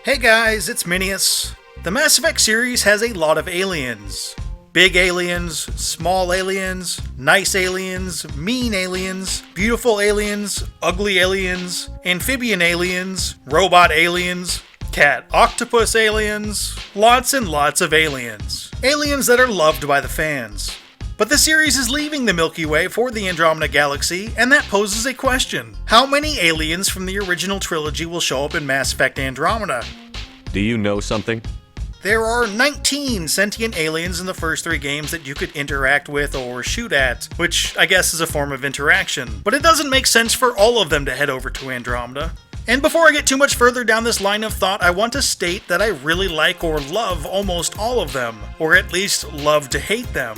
Hey guys, it's Minius. The Mass Effect series has a lot of aliens. Big aliens, small aliens, nice aliens, mean aliens, beautiful aliens, ugly aliens, amphibian aliens, robot aliens, cat octopus aliens, lots and lots of aliens. Aliens that are loved by the fans. But the series is leaving the Milky Way for the Andromeda Galaxy, and that poses a question. How many aliens from the original trilogy will show up in Mass Effect Andromeda? Do you know something? There are 19 sentient aliens in the first 3 games that you could interact with or shoot at, which I guess is a form of interaction. But it doesn't make sense for all of them to head over to Andromeda. And before I get too much further down this line of thought, I want to state that I really like or love almost all of them, or at least love to hate them.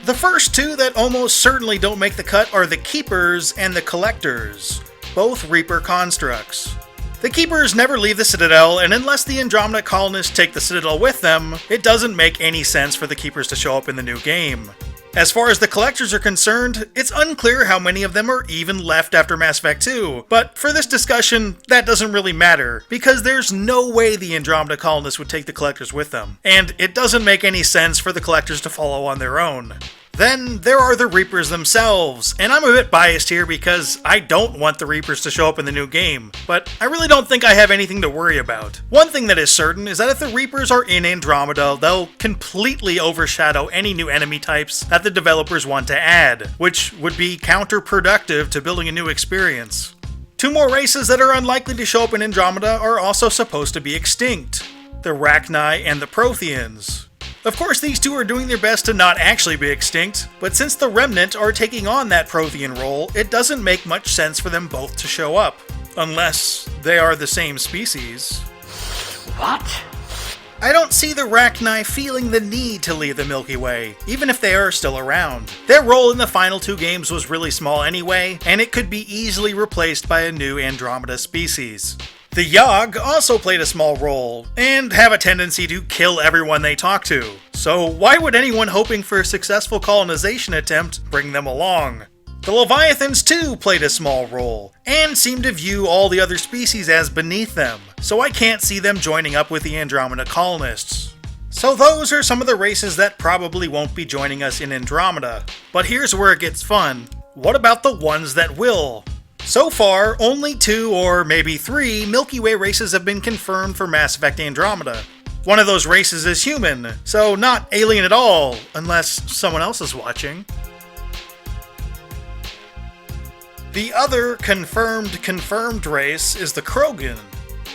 The first 2 that almost certainly don't make the cut are the Keepers and the Collectors, both Reaper constructs. The Keepers never leave the Citadel, and unless the Andromeda colonists take the Citadel with them, it doesn't make any sense for the Keepers to show up in the new game. As far as the Collectors are concerned, it's unclear how many of them are even left after Mass Effect 2, but for this discussion, that doesn't really matter, because there's no way the Andromeda colonists would take the Collectors with them, and it doesn't make any sense for the Collectors to follow on their own. Then there are the Reapers themselves, and I'm a bit biased here because I don't want the Reapers to show up in the new game, but I really don't think I have anything to worry about. One thing that is certain is that if the Reapers are in Andromeda, they'll completely overshadow any new enemy types that the developers want to add, which would be counterproductive to building a new experience. 2 more races that are unlikely to show up in Andromeda are also supposed to be extinct: the Rachni and the Protheans. Of course, these 2 are doing their best to not actually be extinct, but since the Remnant are taking on that Prothean role, it doesn't make much sense for them both to show up. Unless they are the same species. What? I don't see the Rachni feeling the need to leave the Milky Way, even if they are still around. Their role in the final 2 games was really small anyway, and it could be easily replaced by a new Andromeda species. The Yogg also played a small role, and have a tendency to kill everyone they talk to, so why would anyone hoping for a successful colonization attempt bring them along? The Leviathans too played a small role, and seem to view all the other species as beneath them, so I can't see them joining up with the Andromeda colonists. So those are some of the races that probably won't be joining us in Andromeda, but here's where it gets fun. What about the ones that will? So far, only 2 or maybe 3 Milky Way races have been confirmed for Mass Effect Andromeda. One of those races is human, so not alien at all, unless someone else is watching. The other confirmed race is the Krogan.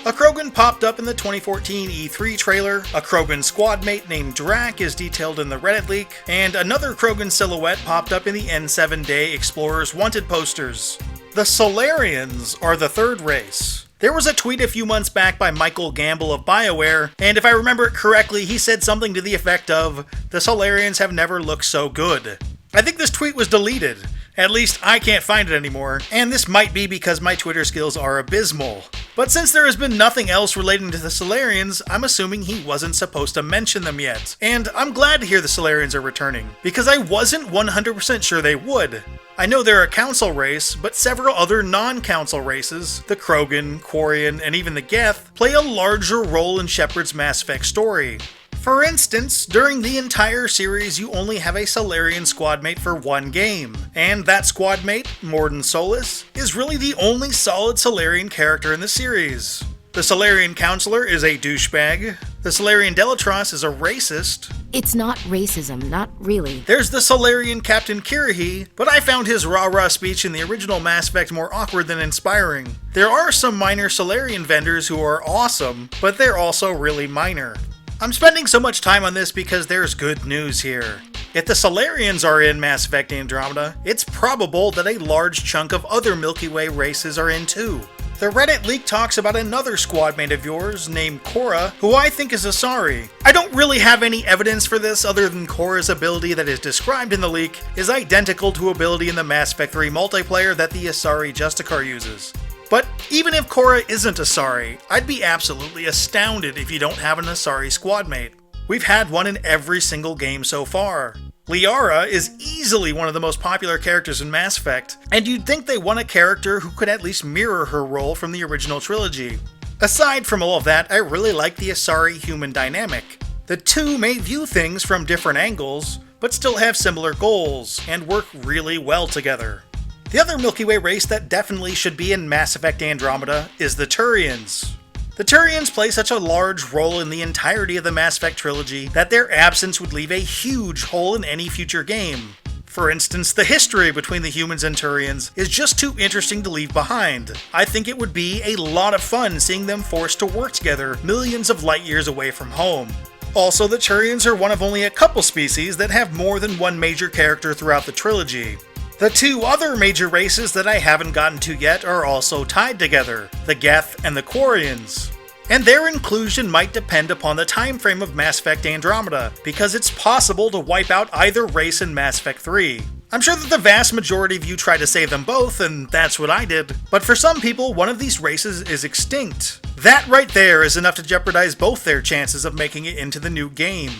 A Krogan popped up in the 2014 E3 trailer, a Krogan squad mate named Drac is detailed in the Reddit leak, and another Krogan silhouette popped up in the N7 Day Explorers Wanted posters. The Solarians are the 3rd race. There was a tweet a few months back by Michael Gamble of BioWare, and if I remember it correctly, he said something to the effect of, "The Solarians have never looked so good." I think this tweet was deleted. At least I can't find it anymore, and this might be because my Twitter skills are abysmal. But since there has been nothing else relating to the Solarians, I'm assuming he wasn't supposed to mention them yet. And I'm glad to hear the Solarians are returning, because I wasn't 100% sure they would. I know they're a council race, but several other non-council races, the Krogan, Quarian, and even the Geth, play a larger role in Shepard's Mass Effect story. For instance, during the entire series you only have a Solarian squad mate for 1 game, and that squad mate, Mordin Solus, is really the only solid Solarian character in the series. The Solarian Counselor is a douchebag, the Solarian Delatros is a racist. It's not racism, not really. There's the Solarian Captain Kirahi, but I found his rah-rah speech in the original Mass Effect more awkward than inspiring. There are some minor Solarian vendors who are awesome, but they're also really minor. I'm spending so much time on this because there's good news here. If the Solarians are in Mass Effect Andromeda, it's probable that a large chunk of other Milky Way races are in too. The Reddit leak talks about another squad mate of yours named Cora, who I think is Asari. I don't really have any evidence for this other than Cora's ability that is described in the leak is identical to ability in the Mass Effect 3 multiplayer that the Asari Justicar uses. But even if Cora isn't Asari, I'd be absolutely astounded if you don't have an Asari squad mate. We've had one in every single game so far. Liara is easily one of the most popular characters in Mass Effect, and you'd think they want a character who could at least mirror her role from the original trilogy. Aside from all of that, I really like the Asari-human dynamic. The two may view things from different angles, but still have similar goals, and work really well together. The other Milky Way race that definitely should be in Mass Effect Andromeda is the Turians. The Turians play such a large role in the entirety of the Mass Effect trilogy that their absence would leave a huge hole in any future game. For instance, the history between the humans and Turians is just too interesting to leave behind. I think it would be a lot of fun seeing them forced to work together millions of light years away from home. Also, the Turians are one of only a couple species that have more than one major character throughout the trilogy. The two other major races that I haven't gotten to yet are also tied together, the Geth and the Quarians. And their inclusion might depend upon the time frame of Mass Effect Andromeda, because it's possible to wipe out either race in Mass Effect 3. I'm sure that the vast majority of you try to save them both, and that's what I did. But for some people, one of these races is extinct. That right there is enough to jeopardize both their chances of making it into the new game.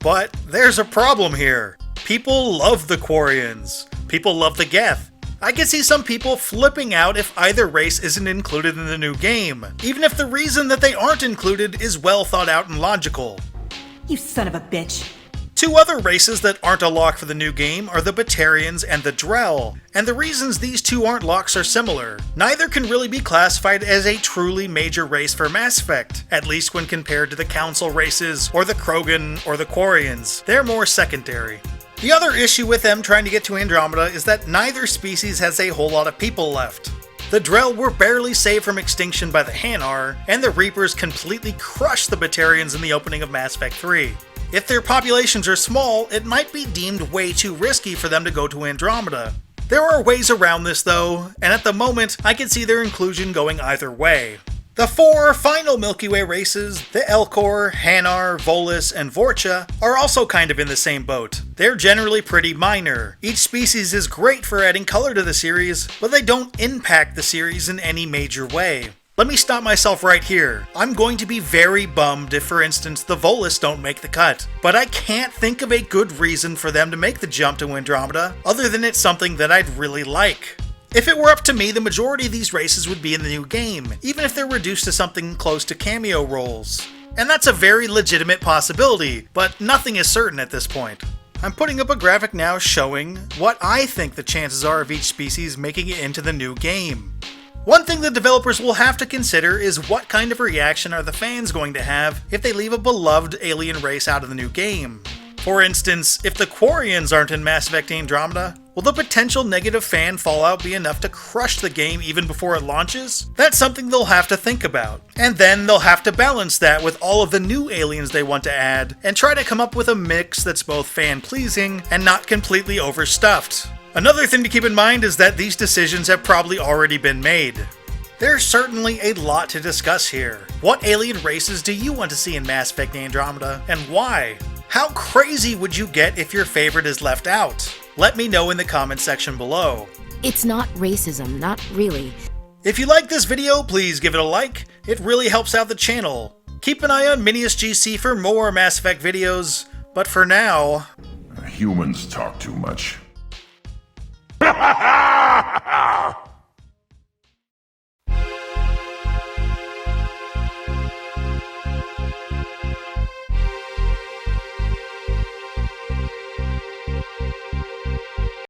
But there's a problem here. People love the Quarians. People love the Geth. I can see some people flipping out if either race isn't included in the new game, even if the reason that they aren't included is well thought out and logical. You son of a bitch. Two other races that aren't a lock for the new game are the Batarians and the Drell, and the reasons these two aren't locks are similar. Neither can really be classified as a truly major race for Mass Effect, at least when compared to the Council races, or the Krogan, or the Quarians. They're more secondary. The other issue with them trying to get to Andromeda is that neither species has a whole lot of people left. The Drell were barely saved from extinction by the Hanar, and the Reapers completely crushed the Batarians in the opening of Mass Effect 3. If their populations are small, it might be deemed way too risky for them to go to Andromeda. There are ways around this though, and at the moment, I can see their inclusion going either way. The four final Milky Way races, the Elcor, Hanar, Volus, and Vorcha, are also kind of in the same boat. They're generally pretty minor. Each species is great for adding color to the series, but they don't impact the series in any major way. Let me stop myself right here. I'm going to be very bummed if, for instance, the Volus don't make the cut, but I can't think of a good reason for them to make the jump to Andromeda, other than it's something that I'd really like. If it were up to me, the majority of these races would be in the new game, even if they're reduced to something close to cameo roles. And that's a very legitimate possibility, but nothing is certain at this point. I'm putting up a graphic now showing what I think the chances are of each species making it into the new game. One thing the developers will have to consider is what kind of reaction are the fans going to have if they leave a beloved alien race out of the new game. For instance, if the Quarians aren't in Mass Effect Andromeda, will the potential negative fan fallout be enough to crush the game even before it launches? That's something they'll have to think about. And then they'll have to balance that with all of the new aliens they want to add, and try to come up with a mix that's both fan-pleasing and not completely overstuffed. Another thing to keep in mind is that these decisions have probably already been made. There's certainly a lot to discuss here. What alien races do you want to see in Mass Effect Andromeda, and why? How crazy would you get if your favorite is left out? Let me know in the comments section below. It's not racism, not really. If you like this video, please give it a like. It really helps out the channel. Keep an eye on MiniusGC for more Mass Effect videos, but for now... Humans talk too much.